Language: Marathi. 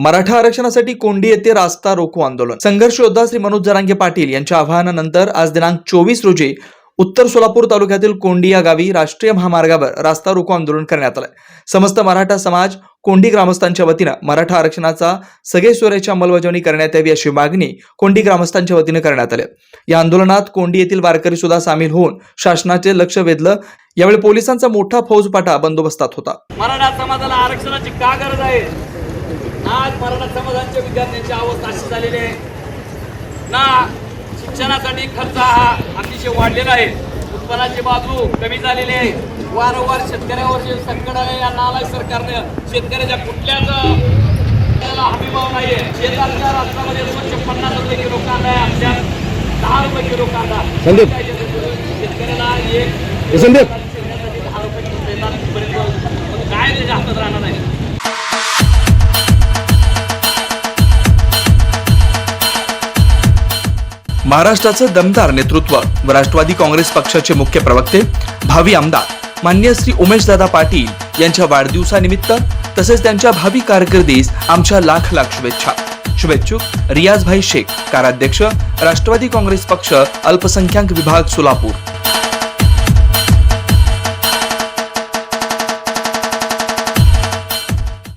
मराठा आरक्षणासाठी कोंडी येथे रास्ता रोको आंदोलन. संघर्ष योद्धा श्री मनोज जरांगे पाटील यांच्या आवाहनानंतर आज दिनांक 24 रोजी उत्तर सोलापूर तालुक्यातील कोंडी या गावी राष्ट्रीय महामार्गावर रास्ता रोको आंदोलन करण्यात आलं. समस्त मराठा समाज कोंडी ग्रामस्थांच्या वतीनं मराठा आरक्षणाचा सगळे सोयीची अंमलबजावणी करण्यात यावी अशी मागणी कोंडी ग्रामस्थांच्या वतीनं करण्यात आली. या आंदोलनात कोंडी येथील वारकरी सुद्धा सामील होऊन शासनाचे लक्ष वेधलं. यावेळी पोलिसांचा मोठा फौजपाटा बंदोबस्तात होता. मराठा समाजाला आरक्षणाची का गरज आहे? आज मराठा समाजाच्या विद्यार्थ्यांची अवस्था अशी झालेली आहे ना, शिक्षणासाठी खर्च हा अतिशय वाढलेला आहे, उत्पन्नाची बाजू कमी झालेली आहे. वारंवार शेतकऱ्यावर जे संकट आहे, या नालायक सरकारने शेतकऱ्याच्या कुठल्याच हमीभाव नाही आहे. शेतातल्या राष्ट्रामध्ये 250 किलो कांदा आहे, आमच्या 10 रुपये किलो कांदा. शेतकऱ्याला एक 10 रुपये किलो देतात, काय ते जास्त राहणार नाही. महाराष्ट्राचं दमदार नेतृत्व व राष्ट्रवादी काँग्रेस पक्षाचे मुख्य प्रवक्ते भावी आमदार माननीय श्री उमेशदादा पाटील यांच्या वाढदिवसानिमित्त तसेच त्यांच्या भावी कारकिर्दीस आमच्या लाख लाख शुभेच्छा. शुभेच्छुक रियाजभाई शेख, कार्याध्यक्ष राष्ट्रवादी काँग्रेस पक्ष अल्पसंख्याक विभाग सोलापूर.